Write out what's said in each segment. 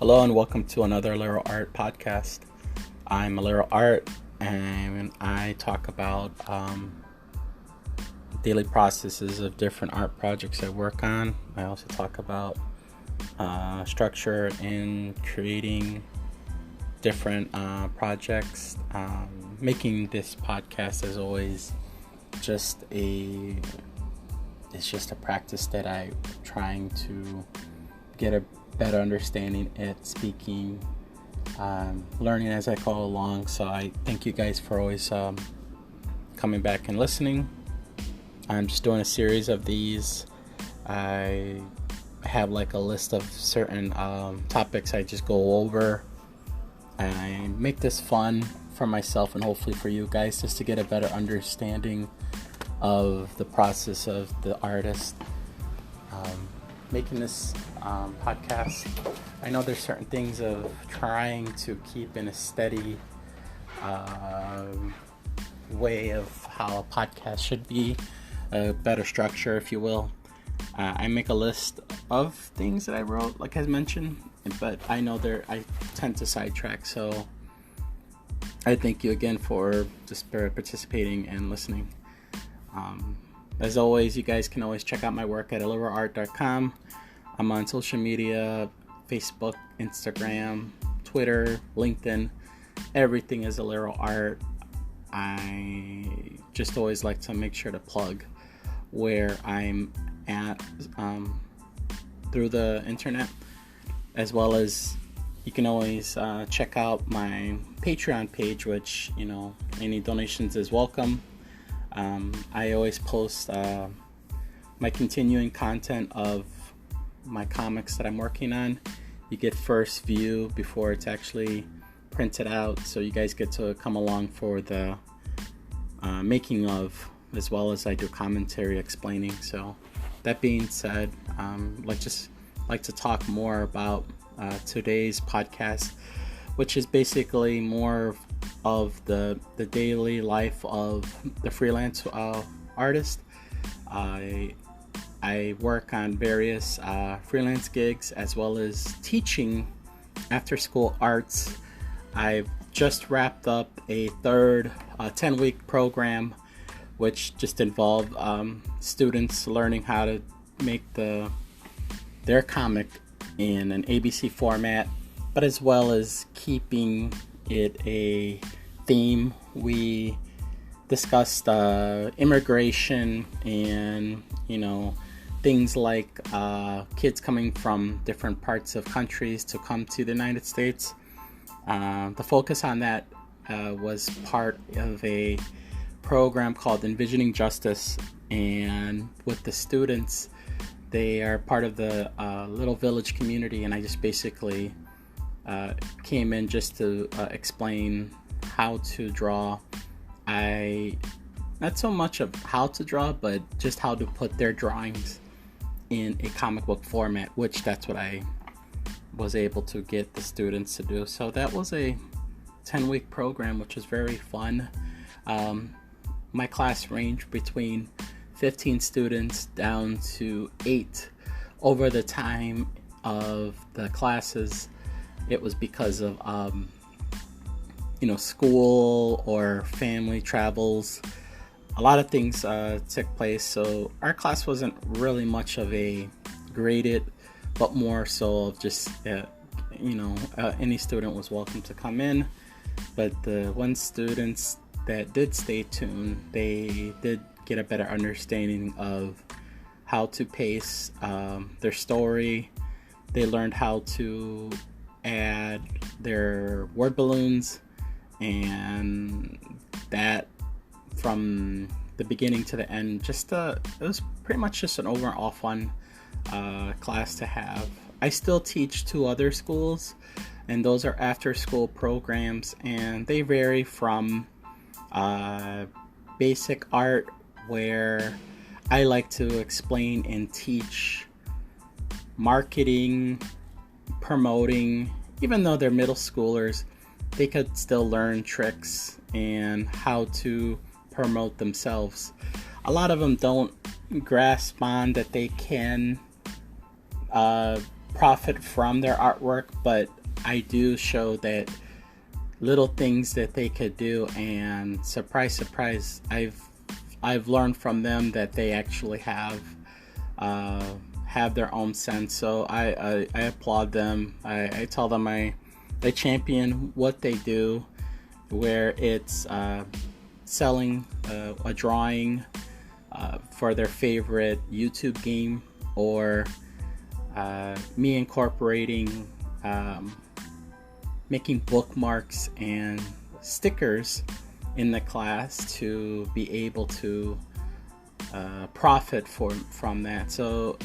Hello and welcome to another Aleroart podcast. I'm Aleroart and I talk about daily processes of different art projects I work on. I also talk about structure in creating different projects. Making this podcast, as always, it's just a practice that I'm trying to get a better understanding at speaking, learning as I go along. So I thank you guys for always coming back and listening. I'm just doing a series of these. I have like a list of certain topics I just go over. I make this fun for myself and hopefully for you guys, just to get a better understanding of the process of the artist. Making this podcast, I know there's certain things of trying to keep in a steady way of how a podcast should be, a better structure, if you will. I make a list of things that I wrote, like I mentioned, but I know I tend to sidetrack, so I thank you again for just participating and listening. As always, you guys can always check out my work at Aleroart.com. I'm on social media, Facebook, Instagram, Twitter, LinkedIn. Everything is Aleroart. I just always like to make sure to plug where I'm at through the internet, as well as you can always check out my Patreon page, which, any donations is welcome. I always post my continuing content of my comics that I'm working on. You get first view before it's actually printed out, so you guys get to come along for the making of, as well as I do commentary explaining. So that being said, like to talk more about today's podcast, which is basically more of the daily life of the freelance artist. I work on various freelance gigs, as well as teaching after school arts. I've just wrapped up a third 10-week program, which just involved students learning how to make their comic in an ABC format, but as well as keeping it a theme. We discussed immigration and things like kids coming from different parts of countries to come to the United States. The focus on that was part of a program called Envisioning Justice, and with the students, they are part of the Little Village community, and I just basically came in just to explain how to draw. Not so much of how to draw, but just how to put their drawings in a comic book format, which that's what I was able to get the students to do. So that was a 10-week program, which was very fun. My class ranged between 15 students down to 8 over the time of the classes. It was because of school or family travels. A lot of things took place, so our class wasn't really much of a graded, but more so of just any student was welcome to come in. But the one students that did stay tuned, they did get a better understanding of how to pace their story. They learned how to add their word balloons, and that from the beginning to the end, it was pretty much just an overall fun class to have. I still teach 2 other schools, and those are after school programs, and they vary from basic art, where I like to explain and teach marketing, promoting. Even though they're middle schoolers, they could still learn tricks and how to promote themselves. A lot of them don't grasp on that they can profit from their artwork, but I do show that little things that they could do, and surprise, surprise, I've learned from them that they actually have their own sense. So I applaud them. I tell them I champion what they do, where it's selling a drawing for their favorite YouTube game, or me incorporating making bookmarks and stickers in the class to be able to profit from that. So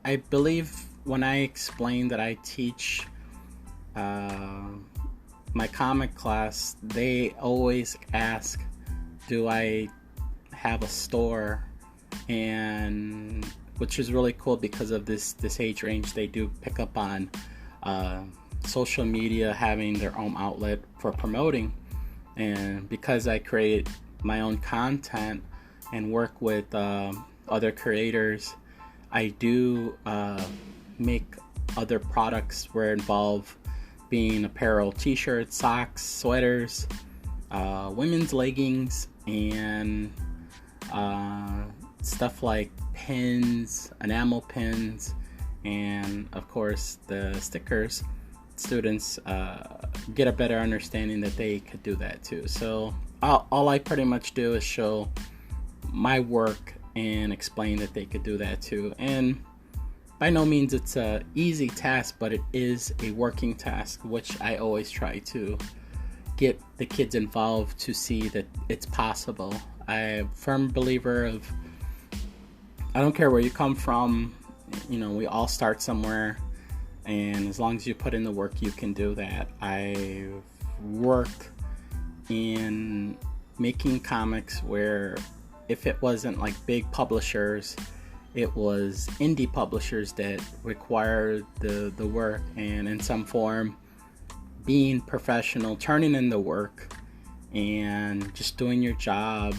I believe when I explain that I teach my comic class, they always ask, do I have a store? And which is really cool because of this age range. They do pick up on social media having their own outlet for promoting. And because I create my own content and work with other creators, I do make other products where involve being apparel, t-shirts, socks, sweaters, women's leggings, and stuff like pins, enamel pins, and of course the stickers. Students get a better understanding that they could do that too. So all I pretty much do is show my work and explain that they could do that too. And by no means it's a easy task, but it is a working task, which I always try to get the kids involved to see that it's possible. I'm a firm believer of, I don't care where you come from, we all start somewhere, and as long as you put in the work, you can do that. I work in making comics where if it wasn't like big publishers, it was indie publishers that required the work, and in some form being professional, turning in the work, and just doing your job.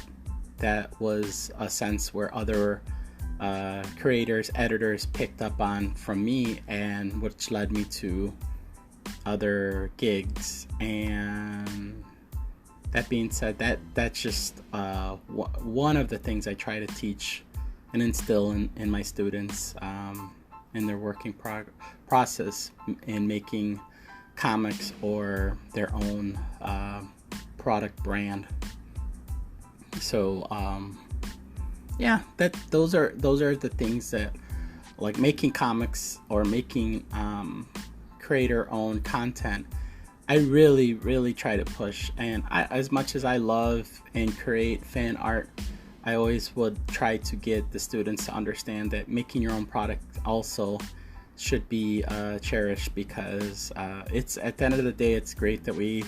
That was a sense where other creators, editors picked up on from me, and which led me to other gigs. And that being said, that's just one of the things I try to teach and instill in my students in their working process in making comics or their own product brand. So those are the things that, like making comics or making creator owned content, I really try to push. And as much as I love and create fan art, I always would try to get the students to understand that making your own product also should be cherished, because it's, at the end of the day, it's great that we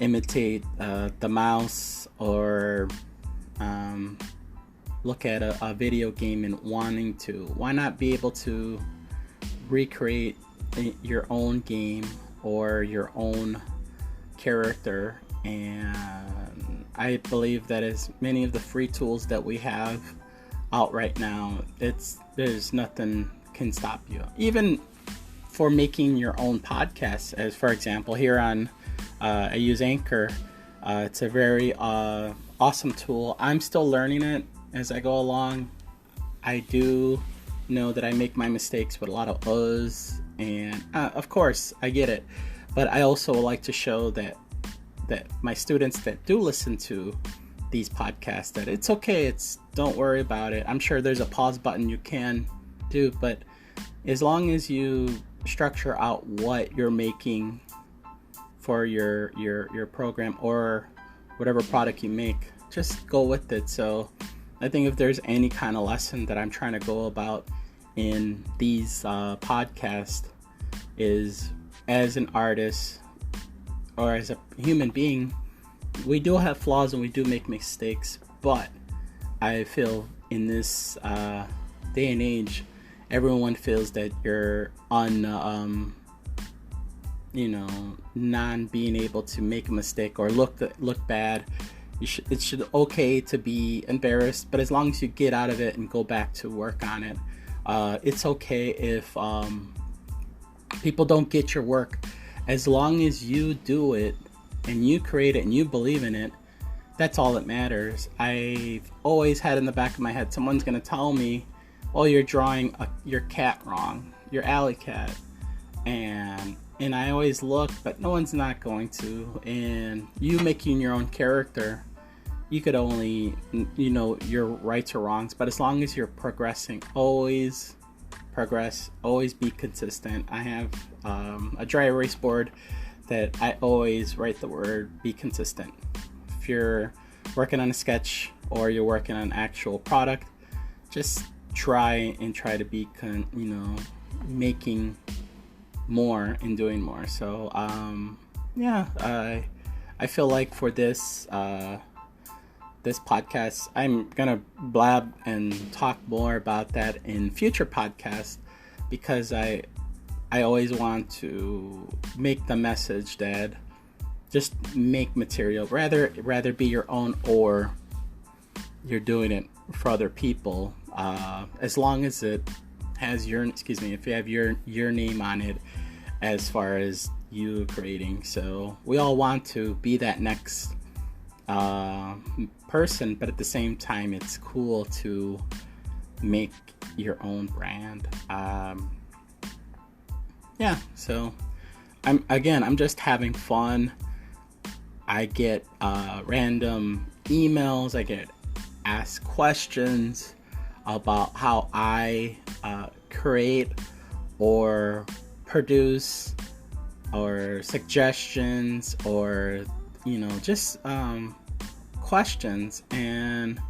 imitate the mouse, or look at a video game and wanting to. Why not be able to recreate your own game or your own character? And I believe that as many of the free tools that we have out right now, there's nothing can stop you. Even for making your own podcast, as for example, here on I use Anchor. It's a very awesome tool. I'm still learning it as I go along. I do know that I make my mistakes with a lot of uhs, and of course I get it, but I also like to show that my students that do listen to these podcasts, that it's okay, don't worry about it. I'm sure there's a pause button you can do, but as long as you structure out what you're making for your program or whatever product you make, just go with it. So I think if there's any kind of lesson that I'm trying to go about in these podcasts, is as an artist or as a human being, we do have flaws and we do make mistakes, but I feel in this day and age, everyone feels that you're non being able to make a mistake or look bad. It should okay to be embarrassed, but as long as you get out of it and go back to work on it, It's okay if people don't get your work. As long as you do it and you create it and you believe in it, that's all that matters. I've always had in the back of my head, someone's going to tell me, oh, you're drawing your cat wrong, your alley cat. And I always look, but no one's not going to. And you making your own character, you could only, your rights or wrongs. But as long as you're progressing, always progress, always be consistent. I have a dry erase board that I always write the word be consistent. If you're working on a sketch or you're working on an actual product, just try to be making more and doing more. So I feel like for this podcast, I'm gonna blab and talk more about that in future podcasts, because I always want to make the message that just make material, rather be your own or you're doing it for other people, as long as it has if you have your name on it as far as you creating. So we all want to be that next person, but at the same time it's cool to make your own brand. So I'm just having fun. I get random emails, I get asked questions about how I create or produce, or suggestions, or just questions. And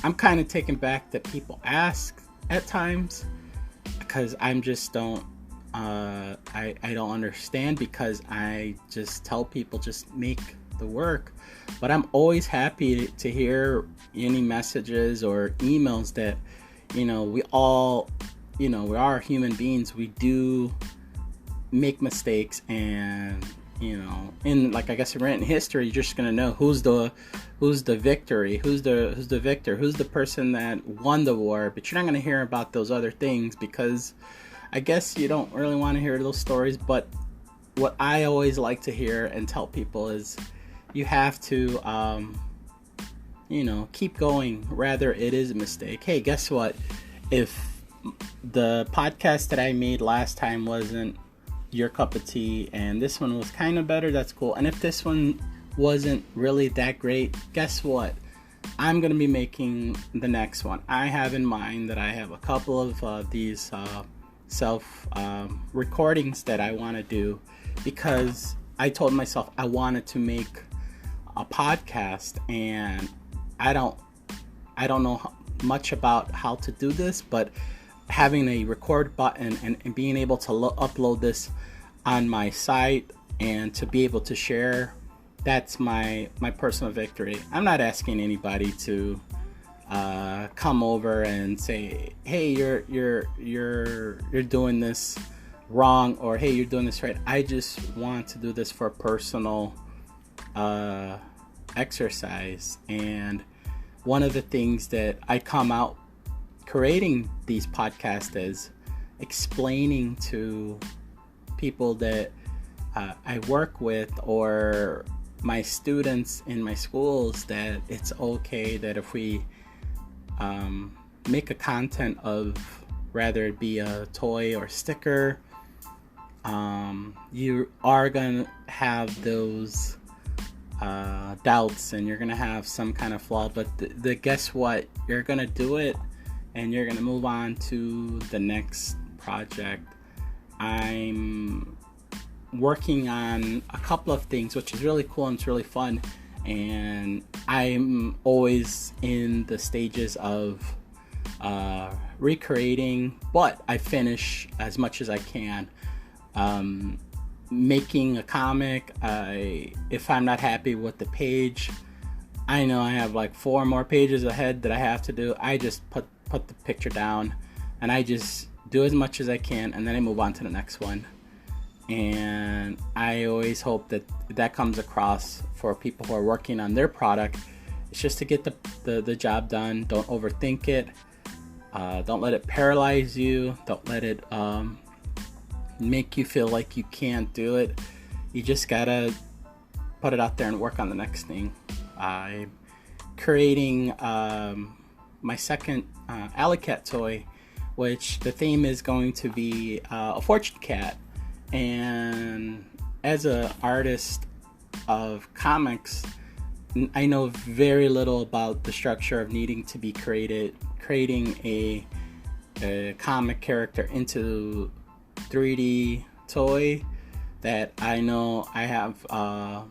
I'm kind of taken back that people ask at times, because I'm just don't I don't understand, because I just tell people just make the work. But I'm always happy to hear any messages or emails that we all we are human beings. We do make mistakes, and in like I guess in written history, you're just gonna know who's the victor, who's the person that won the war. But you're not gonna hear about those other things, because I guess you don't really want to hear those stories. But what I always like to hear and tell people is you have to keep going, rather it is a mistake. Hey, guess what? If the podcast that I made last time wasn't your cup of tea and this one was kind of better, that's cool. And if this one wasn't really that great, guess what? I'm going to be making the next one. I have in mind that I have a couple of these self recordings that I want to do, because I told myself I wanted to make a podcast, and I don't know much about how to do this, but having a record button and being able to upload this on my site and to be able to share, that's my personal victory. I'm not asking anybody to come over and say, hey, you're doing this wrong, or hey, you're doing this right. I just want to do this for personal exercise. And one of the things that I come out creating these podcasts is explaining to people that I work with, or my students in my schools, that it's okay that if we make a content of, rather it be a toy or sticker, you are going to have those doubts, and you're going to have some kind of flaw, but guess what? You're going to do it, and you're going to move on to the next project. I'm working on a couple of things, which is really cool and it's really fun, and I'm always in the stages of recreating, but I finish as much as I can. Making a comic, if I'm not happy with the page, I know I have like 4 more pages ahead that I have to do. I just put the picture down, and I just do as much as I can, and then I move on to the next one. And I always hope that comes across for people who are working on their product. It's just to get the job done. Don't overthink it. Don't let it paralyze you. Don't let it make you feel like you can't do it. You just gotta put it out there and work on the next thing. I'm creating my second Alley Cat toy, which the theme is going to be a fortune cat. And as an artist of comics, I know very little about the structure of needing to be creating a comic character into 3D toy. That I know I have a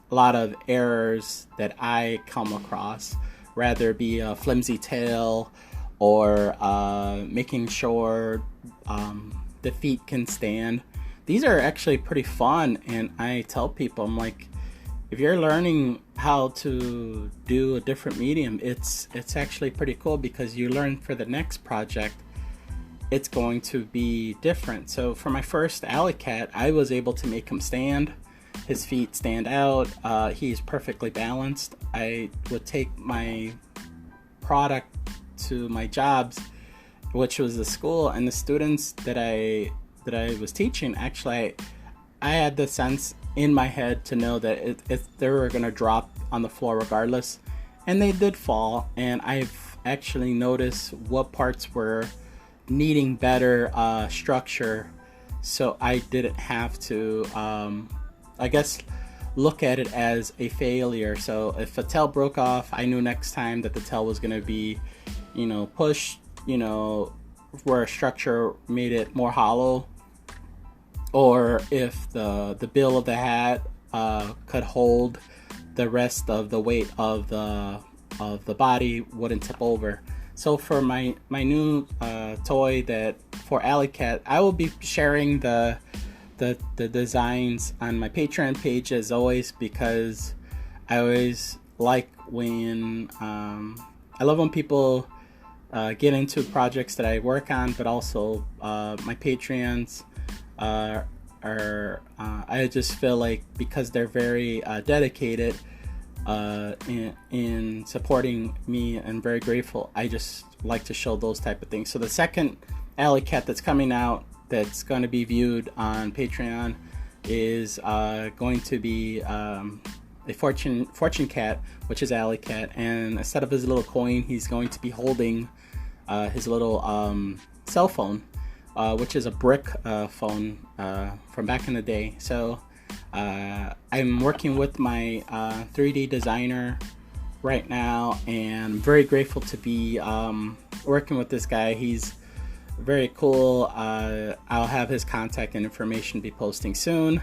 lot of errors that I come across, rather be a flimsy tail or making sure the feet can stand. These are actually pretty fun, and I tell people, I'm like, if you're learning how to do a different medium, it's actually pretty cool, because you learn for the next project it's going to be different. So for my first Alley Cat, I was able to make him stand. His feet stand out. He's perfectly balanced. I would take my product to my jobs, which was the school, and the students that I was teaching, actually I had the sense in my head to know that if they were going to drop on the floor regardless, and they did fall, and I've actually noticed what parts were needing better structure, so I didn't have to I guess look at it as a failure. So if a tail broke off, I knew next time that the tail was going to be pushed where a structure made it more hollow, or if the bill of the hat could hold the rest of the weight of the body, wouldn't tip over. So for my new toy that for Alley Cat, I will be sharing the designs on my Patreon page as always, because I always like when I love when people get into projects that I work on, but also my Patreons are I just feel like, because they're very dedicated in supporting me and very grateful, I just like to show those type of things. So the second Alley Cat that's coming out, that's going to be viewed on Patreon, is going to be a fortune cat, which is Alley Cat, and instead of his little coin, he's going to be holding his little cell phone, which is a brick phone from back in the day. So I'm working with my 3D designer right now, and I'm very grateful to be working with this guy. He's very cool. I'll have his contact and information be posting soon.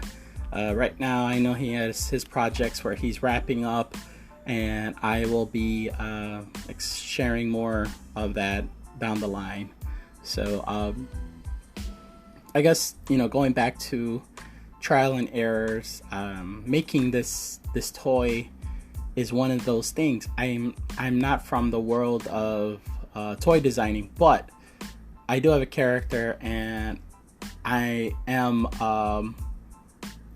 Right now I know he has his projects where he's wrapping up, and I will be sharing more of that down the line. So I guess going back to trial and errors, making this toy is one of those things. I'm not from the world of toy designing, but I do have a character, and I am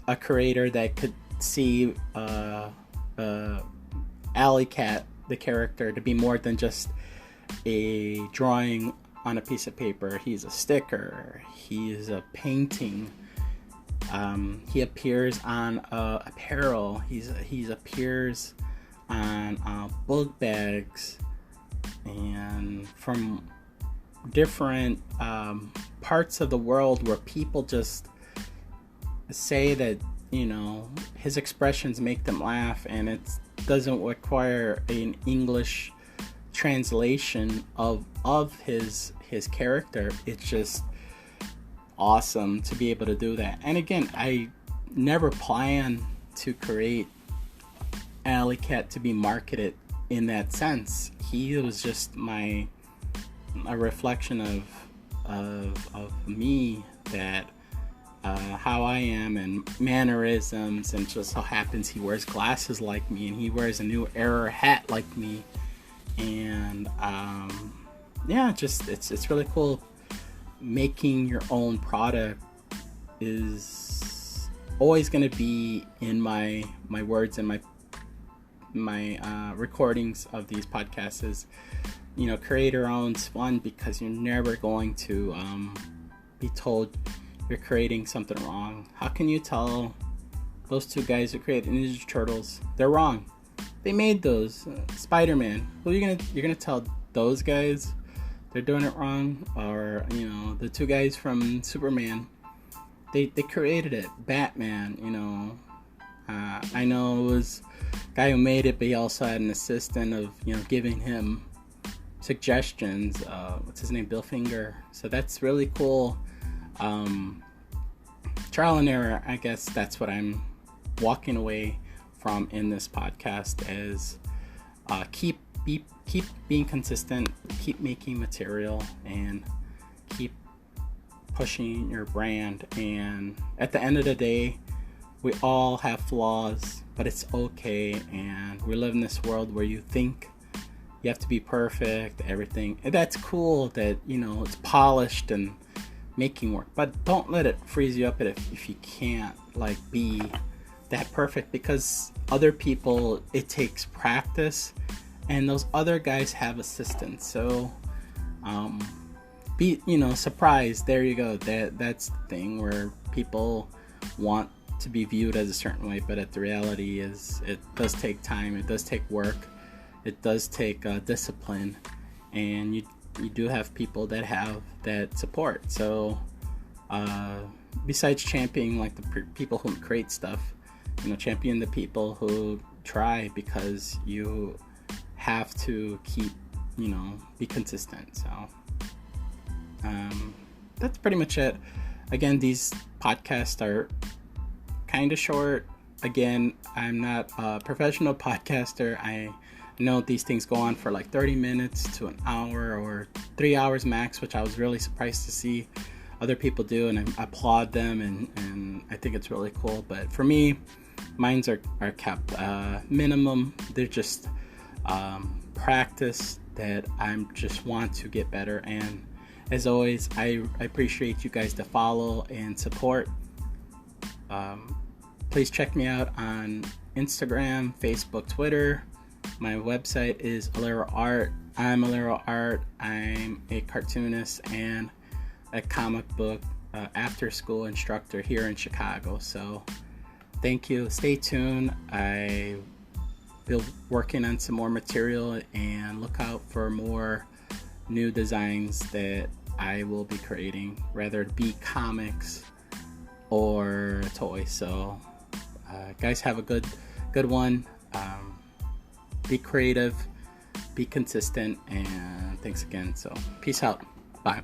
a creator that could see Alley Cat, the character, to be more than just a drawing on a piece of paper. He's a sticker. He's a painting. He appears on apparel. He appears on book bags, and from different parts of the world where people just say that his expressions make them laugh, and it doesn't require an English translation of his character. It's just awesome to be able to do that. And again, I never plan to create Alley Cat to be marketed in that sense. He was just a reflection of me, that how I am, and mannerisms, and just so happens he wears glasses like me, and he wears a new error hat like me, and it's really cool. Making your own product is always going to be in my words and my recordings of these podcasts is, create your own fun, because you're never going to be told you're creating something wrong. How can you tell those two guys who created Ninja Turtles they're wrong? They made those. Spider-Man. Who you're gonna tell those guys they're doing it wrong? Or the two guys from Superman, they created it. Batman. I know it was a guy who made it, but he also had an assistant of giving him suggestions. What's his name? Bill Finger. So that's really cool. Trial and error. I guess that's what I'm walking away from in this podcast is keep being consistent, keep making material, and keep pushing your brand. And at the end of the day, we all have flaws, but it's okay. And we live in this world where you think you have to be perfect, everything. And that's cool that it's polished and making work, but don't let it freeze you up if you can't be that perfect, because other people, it takes practice, and those other guys have assistants. So be surprised. There you go. That's the thing where people want to be viewed as a certain way, but the reality is it does take time, it does take work, it does take discipline, and you do have people that have that support. So besides championing the people who create stuff, champion the people who try, because you have to keep be consistent. So that's pretty much it. Again, these podcasts are kind of short. Again, I'm not a professional podcaster. I know these things go on for 30 minutes to an hour or 3 hours max, which I was really surprised to see other people do, and I applaud them, and I think it's really cool. But for me, mines are kept minimum. They're just practice that I just want to get better. And as always, I appreciate you guys to follow and support. Please check me out on Instagram, Facebook, Twitter. My website is Aleroart. I'm Aleroart. I'm a cartoonist and a comic book after school instructor here in Chicago. So thank you. Stay tuned. I will be working on some more material, and look out for more new designs that I will be creating, whether it be comics or toys. So guys, have a good one. Be creative, be consistent, and thanks again. So peace out. Bye.